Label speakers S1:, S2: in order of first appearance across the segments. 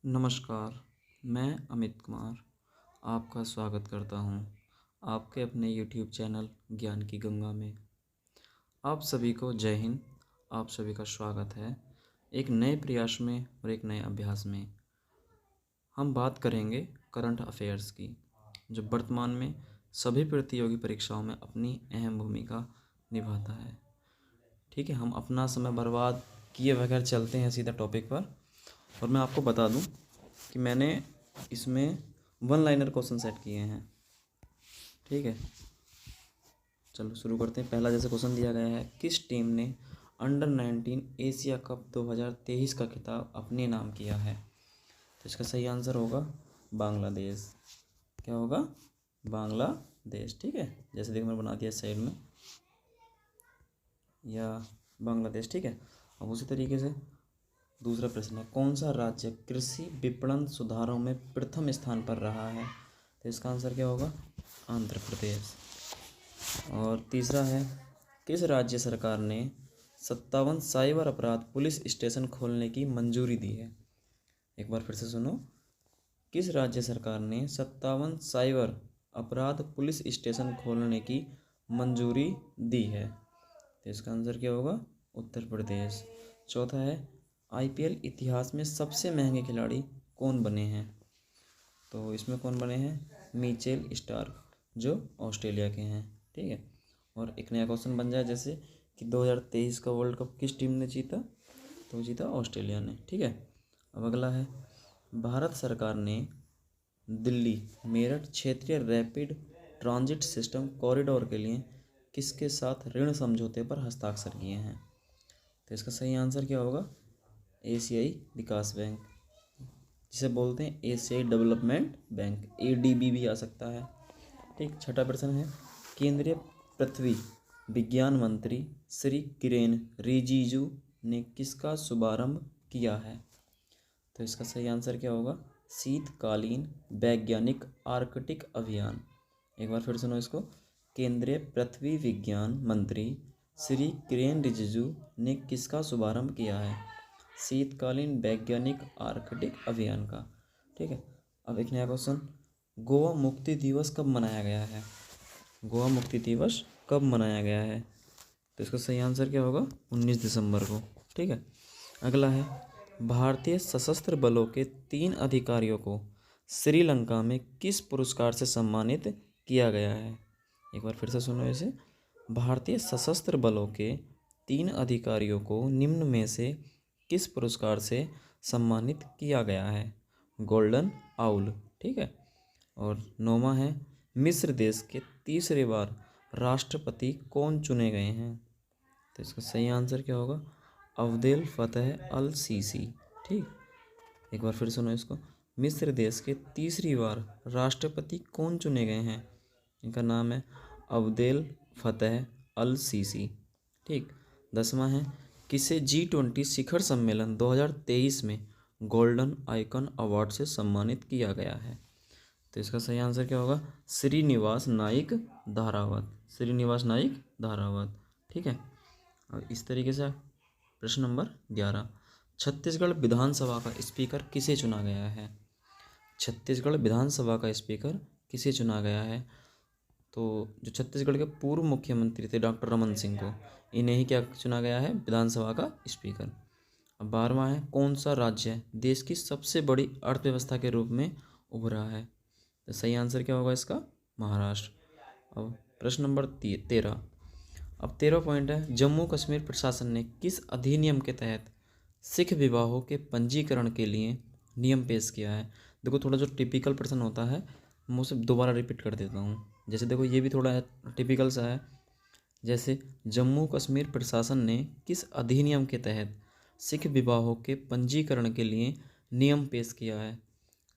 S1: नमस्कार, मैं अमित कुमार आपका स्वागत करता हूँ आपके अपने यूट्यूब चैनल ज्ञान की गंगा में। आप सभी को जय हिंद। आप सभी का स्वागत है एक नए प्रयास में और एक नए अभ्यास में। हम बात करेंगे करंट अफेयर्स की, जो वर्तमान में सभी प्रतियोगी परीक्षाओं में अपनी अहम भूमिका निभाता है। ठीक है, हम अपना समय बर्बाद किए बगैर चलते हैं सीधा टॉपिक पर। और मैं आपको बता दूं कि मैंने इसमें वन लाइनर क्वेश्चन सेट किए हैं। ठीक है, चलो शुरू करते हैं। पहला जैसे क्वेश्चन दिया गया है, किस टीम ने अंडर-19 एशिया कप 2023 का खिताब अपने नाम किया है? तो इसका सही आंसर होगा बांग्लादेश। क्या होगा? बांग्लादेश। ठीक है, जैसे देखो मैंने बना दिया साइड में, या बांग्लादेश। ठीक है, अब उसी तरीके से दूसरा प्रश्न है, कौन सा राज्य कृषि विपणन सुधारों में प्रथम स्थान पर रहा है? तो इसका आंसर क्या होगा? आंध्र प्रदेश। और तीसरा है, किस राज्य सरकार ने 57 साइबर अपराध पुलिस स्टेशन खोलने की मंजूरी दी है? एक बार फिर से सुनो, किस राज्य सरकार ने 57 साइबर अपराध पुलिस स्टेशन खोलने की मंजूरी दी है? तो इसका आंसर क्या होगा? उत्तर प्रदेश। चौथा है, आईपीएल इतिहास में सबसे महंगे खिलाड़ी कौन बने हैं? तो इसमें कौन बने हैं? मिचेल स्टार्क, जो ऑस्ट्रेलिया के हैं। ठीक है, और एक नया क्वेश्चन बन जाए जैसे कि 2023 का वर्ल्ड कप किस टीम ने जीता? तो जीता ऑस्ट्रेलिया ने। ठीक है, अब अगला है, भारत सरकार ने दिल्ली मेरठ क्षेत्रीय रैपिड ट्रांजिट सिस्टम कॉरिडोर के लिए किसके साथ ऋण समझौते पर हस्ताक्षर किए हैं? तो इसका सही आंसर क्या होगा? एशियाई विकास बैंक, जिसे बोलते हैं एशियाई डेवलपमेंट बैंक, एडीबी भी आ सकता है। ठीक, छठा प्रश्न है, केंद्रीय पृथ्वी विज्ञान मंत्री श्री किरेन रिजिजू ने किसका शुभारंभ किया है? तो इसका सही आंसर क्या होगा? शीतकालीन वैज्ञानिक आर्कटिक अभियान। एक बार फिर सुनो इसको, केंद्रीय पृथ्वी विज्ञान मंत्री श्री किरेन रिजिजू ने किसका शुभारंभ किया है? शीतकालीन वैज्ञानिक आर्कटिक अभियान का। ठीक है, अब एक नया क्वेश्चन, गोवा मुक्ति दिवस कब मनाया गया है? गोवा मुक्ति दिवस कब मनाया गया है? तो इसका सही आंसर क्या होगा? 19 दिसंबर को। ठीक है, अगला है, भारतीय सशस्त्र बलों के 3 अधिकारियों को श्रीलंका में किस पुरस्कार से सम्मानित किया गया है? एक बार फिर से सुनो इसे, भारतीय सशस्त्र बलों के 3 अधिकारियों को निम्न में से किस पुरस्कार से सम्मानित किया गया है? Golden owl. ठीक है, और नौवां है, मिस्र देश के तीसरी बार राष्ट्रपति कौन चुने गए हैं? तो इसका सही आंसर क्या होगा? अब्देल फतेह अल सीसी। ठीक, एक बार फिर सुनो इसको, मिस्र देश के तीसरी बार राष्ट्रपति कौन चुने गए हैं? इनका नाम है अब्देल फतेह अल सीसी। ठीक, 10वां है, किसे G20 शिखर सम्मेलन 2023 में गोल्डन आइकन अवार्ड से सम्मानित किया गया है? तो इसका सही आंसर क्या होगा? श्रीनिवास नाइक धारावत। श्रीनिवास नाइक धारावत। ठीक है, और इस तरीके से प्रश्न नंबर 11, छत्तीसगढ़ विधानसभा का स्पीकर किसे चुना गया है? छत्तीसगढ़ विधानसभा का स्पीकर किसे चुना गया है? तो जो छत्तीसगढ़ के पूर्व मुख्यमंत्री थे डॉक्टर रमन सिंह को, इन्हें ही क्या चुना गया है? विधानसभा का स्पीकर। अब 12वां है, कौन सा राज्य देश की सबसे बड़ी अर्थव्यवस्था के रूप में उभरा है? तो सही आंसर क्या होगा इसका? महाराष्ट्र। अब प्रश्न नंबर 13, अब 13 पॉइंट है, जम्मू कश्मीर प्रशासन ने किस अधिनियम के तहत सिख विवाहों के पंजीकरण के लिए नियम पेश किया है? देखो, थोड़ा जो टिपिकल प्रश्न होता है मैं उसे दोबारा रिपीट कर देता हूँ। जैसे देखो, ये भी थोड़ा टिपिकल सा है। जैसे जम्मू कश्मीर प्रशासन ने किस अधिनियम के तहत सिख विवाहों के पंजीकरण के लिए नियम पेश किया है?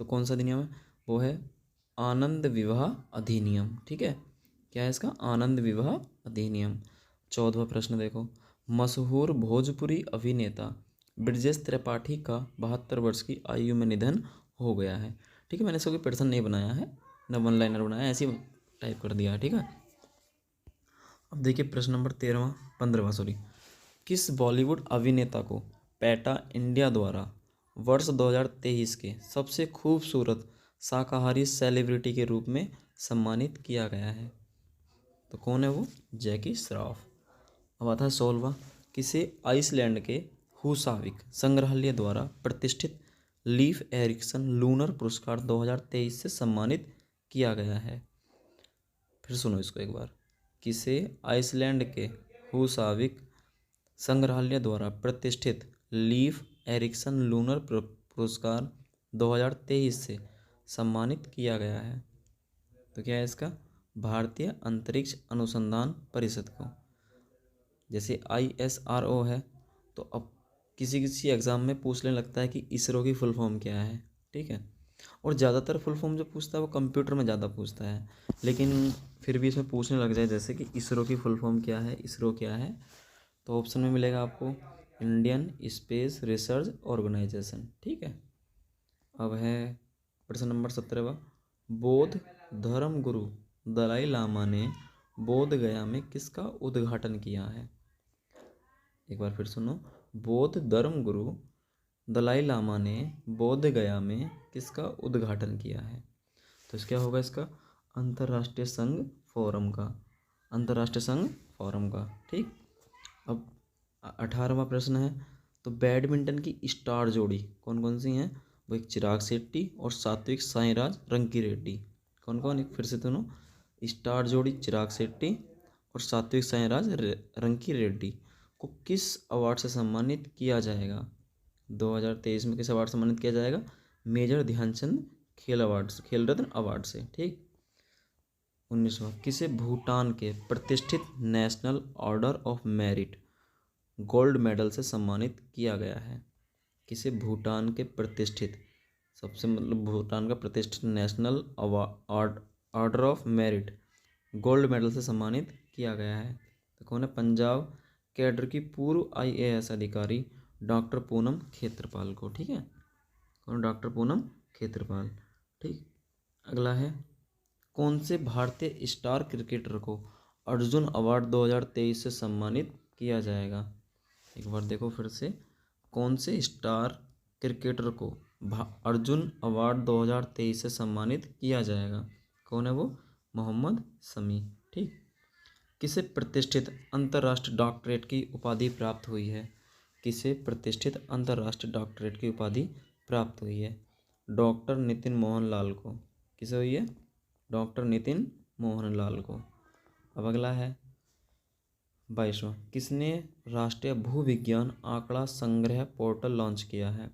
S1: तो कौन सा अधिनियम है? वो है आनंद विवाह अधिनियम। ठीक है, क्या है इसका? आनंद विवाह अधिनियम। 14वां प्रश्न देखो, मशहूर भोजपुरी अभिनेता ब्रजेश त्रिपाठी का 72 वर्ष की आयु में निधन हो गया है। ठीक है, मैंने इसका कोई प्रश्न नहीं बनाया है, न वन लाइनर बनाया है, ऐसे ही टाइप कर दिया है। ठीक है, अब देखिए प्रश्न नंबर 15वां, किस बॉलीवुड अभिनेता को पैटा इंडिया द्वारा वर्ष 2023 के सबसे खूबसूरत शाकाहारी सेलिब्रिटी के रूप में सम्मानित किया गया है। तो कौन है वो? जैकी श्रॉफ। अब आता है 16वां, किसे आइसलैंड के हुसाविक संग्रहालय द्वारा प्रतिष्ठित लीफ एरिक्सन लूनर पुरस्कार 2023 से सम्मानित किया गया है। फिर सुनो इसको एक बार, किसे आइसलैंड के हुसाविक संग्रहालय द्वारा प्रतिष्ठित लीफ एरिक्सन लूनर पुरस्कार 2023 से सम्मानित किया गया है? तो क्या है इसका? भारतीय अंतरिक्ष अनुसंधान परिषद को। जैसे ISRO है, तो अब किसी किसी एग्ज़ाम में पूछने लगता है कि इसरो की फुल फॉर्म क्या है, ठीक है। और ज़्यादातर फुल फॉर्म जो पूछता है वो कंप्यूटर में ज़्यादा पूछता है, लेकिन फिर भी इसमें पूछने लग जाए जैसे कि इसरो की फुल फॉर्म क्या है, इसरो क्या है, तो ऑप्शन में मिलेगा आपको इंडियन स्पेस रिसर्च ऑर्गेनाइजेशन, ठीक है। अब है प्रश्न नंबर 17वां, बौद्ध धर्म गुरु दलाई लामा ने बोध गया में किसका उद्घाटन किया है? एक बार फिर सुनो, बौद्ध धर्म गुरु दलाई लामा ने बोध गया में किसका उद्घाटन किया है? तो क्या होगा इसका? अंतर्राष्ट्रीय संघ फोरम का, अंतर्राष्ट्रीय संघ फोरम का, ठीक। अब 18वां प्रश्न है, तो बैडमिंटन की स्टार जोड़ी कौन कौन सी हैं? वो एक चिराग शेट्टी और सात्विक साईराज रंकी रेड्डी। कौन कौन? एक फिर से सुनो, स्टार जोड़ी चिराग शेट्टी और सात्विक साईराज रंकी रेड्डी को किस अवार्ड से सम्मानित किया जाएगा? 2023 में किस अवार्ड से सम्मानित किया जाएगा? मेजर ध्यानचंद खेल अवार्ड, खेल रत्न अवार्ड से, ठीक। 19वां, किसे भूटान के प्रतिष्ठित national order of merit gold medal से सम्मानित किया गया है? किसे भूटान के प्रतिष्ठित, सबसे मतलब भूटान का प्रतिष्ठित national order of merit gold medal से सम्मानित किया गया है? तो कौन है? पंजाब कैडर की पूर्व IAS अधिकारी डॉक्टर पूनम खेत्रपाल को, ठीक है। कौन? डॉक्टर पूनम खेत्रपाल, ठीक। अगला है, कौन से भारतीय स्टार क्रिकेटर को अर्जुन अवार्ड 2023 से सम्मानित किया जाएगा? एक बार देखो फिर से, कौन से स्टार क्रिकेटर को अर्जुन अवार्ड 2023 से सम्मानित किया जाएगा? कौन है वो? मोहम्मद शमी, ठीक। किसे प्रतिष्ठित अंतर्राष्ट्रीय डॉक्टरेट की उपाधि प्राप्त हुई है? किसे प्रतिष्ठित अंतर्राष्ट्रीय डॉक्टरेट की उपाधि प्राप्त हुई है? डॉक्टर नितिन मोहन लाल को। किसे हुई है? डॉक्टर नितिन मोहन लाल को। अब अगला है 22वां, किसने राष्ट्रीय भूविज्ञान आंकड़ा संग्रह पोर्टल लॉन्च किया है?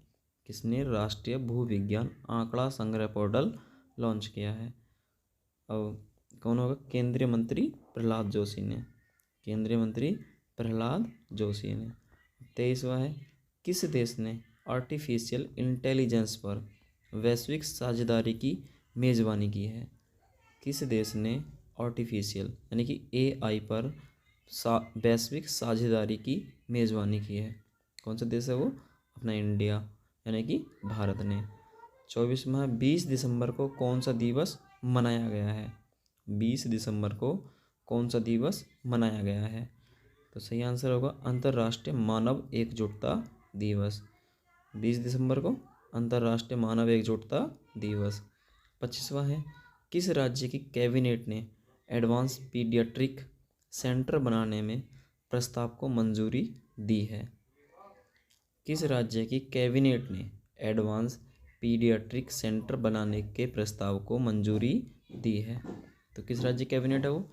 S1: किसने राष्ट्रीय भूविज्ञान आंकड़ा संग्रह पोर्टल लॉन्च किया है? अब कौन होगा? केंद्रीय मंत्री प्रहलाद जोशी ने, केंद्रीय मंत्री प्रहलाद जोशी ने। 23वां है, किस देश ने आर्टिफिशियल इंटेलिजेंस पर वैश्विक साझेदारी की मेज़बानी की है? किस देश ने आर्टिफिशियल यानी कि AI पर वैश्विक साझेदारी की मेज़बानी की है? कौन सा देश है वो? अपना इंडिया यानी कि भारत ने। 24वां, 20 दिसंबर को कौन सा दिवस मनाया गया है? 20 दिसंबर को कौन सा दिवस मनाया गया है? तो सही आंसर होगा अंतर्राष्ट्रीय मानव एकजुटता दिवस। 20 दिसंबर को अंतर्राष्ट्रीय मानव एकजुटता दिवस। 25वां है, किस राज्य की कैबिनेट ने एडवांस पीडियाट्रिक सेंटर बनाने में प्रस्ताव को मंजूरी दी है? किस राज्य की कैबिनेट ने एडवांस पीडियाट्रिक सेंटर बनाने के प्रस्ताव को मंजूरी दी है? तो किस राज्य की कैबिनेट है वो?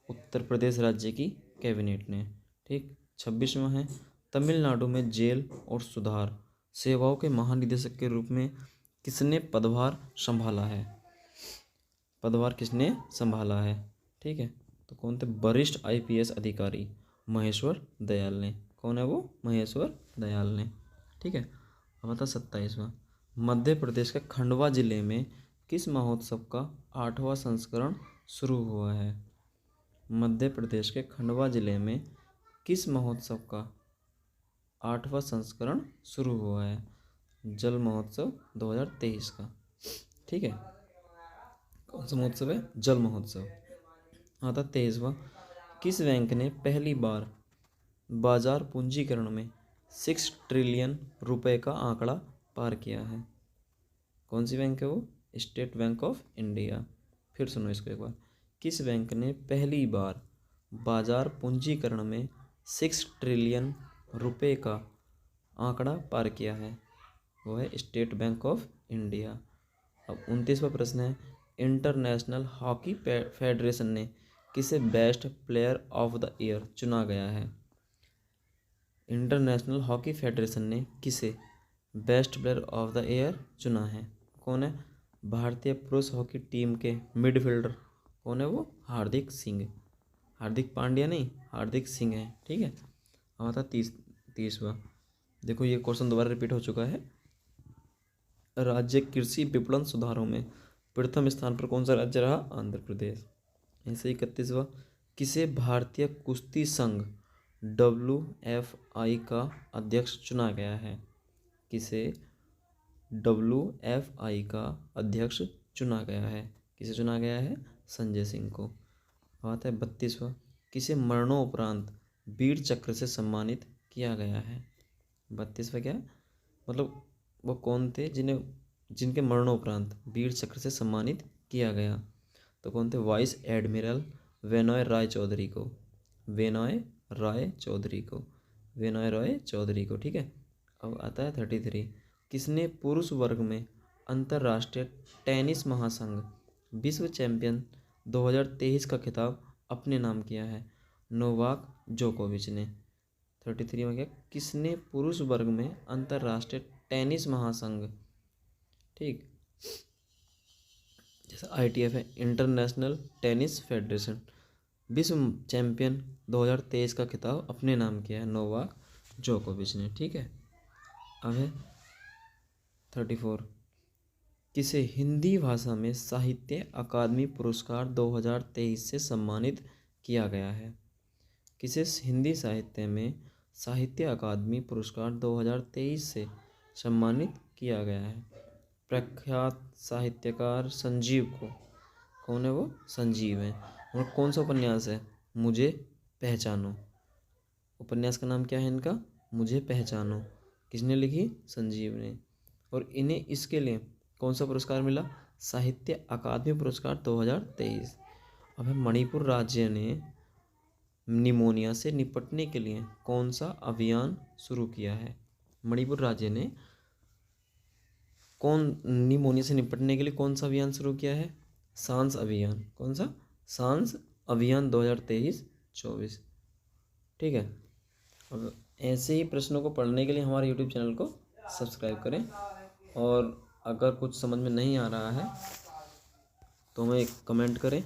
S1: उत्तर प्रदेश राज्य की कैबिनेट ने, ठीक। 26वां है, तमिलनाडु में जेल और सुधार सेवाओं के महानिदेशक के रूप में किसने पदभार संभाला है? पदभार किसने संभाला है? ठीक है, तो कौन थे? वरिष्ठ IPS अधिकारी महेश्वर दयाल ने। कौन है वो? महेश्वर दयाल ने, ठीक है। अब बता 27वां, मध्य प्रदेश के खंडवा जिले में किस महोत्सव का 8वां संस्करण शुरू हुआ है? मध्य प्रदेश के खंडवा जिले में किस महोत्सव का 8वां संस्करण शुरू हुआ है? जल महोत्सव 2023 का, ठीक है। कौन सा महोत्सव है? जल महोत्सव। आता 23वां, किस बैंक ने पहली बार बाजार पूंजीकरण में 6 ट्रिलियन रुपए का आंकड़ा पार किया है? कौन सी बैंक है वो? State bank of India. फिर सुनो इसको एक बार। किस बैंक ने पहली बार बाजार पूंजीकरण में 6 ट्रिलियन रुपए का आंकड़ा पार किया है? वो है स्टेट बैंक ऑफ इंडिया। अब 29वां प्रश्न है, इंटरनेशनल हॉकी फेडरेशन ने किसे best player of the year चुना गया है? इंटरनेशनल हॉकी फेडरेशन ने किसे best player of the year चुना है? कौन है? भारतीय पुरुष हॉकी टीम के मिडफील्डर कौन है? वो हार्दिक सिंह। हार्दिक पांड्या नहीं, हार्दिक सिंह है। ठीक है। अब आता 30वां। देखो ये क्वेश्चन दोबारा रिपीट हो चुका है। राज्य कृषि विपणन सुधारों में प्रथम स्थान पर कौन सा राज्य रहा? आंध्र प्रदेश। ऐसे 31वां। किसे भारतीय कुश्ती संघ WFI का अध्यक्ष चुना गया है? किसे WFI का अध्यक्ष चुना गया है? किसे चुना गया है? संजय सिंह को। बात है 32वां। किसे मरणोपरांत वीर चक्र से सम्मानित किया गया है? 32वां क्या मतलब वो कौन थे जिनके मरणोपरांत वीर चक्र से सम्मानित किया गया? तो कौन थे? वाइस एडमिरल वेनॉय राय चौधरी को। वेनॉय राय चौधरी को। ठीक है। अब आता है 33। किसने पुरुष वर्ग में अंतर्राष्ट्रीय टेनिस महासंघ विश्व चैंपियन 2023 का खिताब अपने नाम किया है? नोवाक जोकोविच ने। 33 में क्या? किसने पुरुष वर्ग में अंतर्राष्ट्रीय टेनिस महासंघ, ठीक, जैसा ITF है, इंटरनेशनल टेनिस फेडरेशन, विश्व चैंपियन 2023 का खिताब अपने नाम किया है? नोवाक जोकोविच ने। ठीक है। अब है 34। किसे हिंदी भाषा में साहित्य अकादमी पुरस्कार 2023 से सम्मानित किया गया है? किसे हिंदी साहित्य में साहित्य अकादमी पुरस्कार 2023 से सम्मानित किया गया है? प्रख्यात साहित्यकार संजीव को। कौन है वो? संजीव है। और कौन सा उपन्यास है? मुझे पहचानो। उपन्यास का नाम क्या है इनका? मुझे पहचानो। किसने लिखी? संजीव ने। और इन्हें इसके लिए कौन सा पुरस्कार मिला? साहित्य अकादमी पुरस्कार 2023। अब मणिपुर राज्य ने निमोनिया से निपटने के लिए कौन सा अभियान शुरू किया है? मणिपुर राज्य ने निमोनिया से निपटने के लिए कौन सा अभियान शुरू किया है? सांस अभियान। कौन सा? सांस अभियान 2023-24। ठीक है। अब ऐसे ही प्रश्नों को पढ़ने के लिए हमारे YouTube चैनल को सब्सक्राइब करें, और अगर कुछ समझ में नहीं आ रहा है तो हमें कमेंट करें।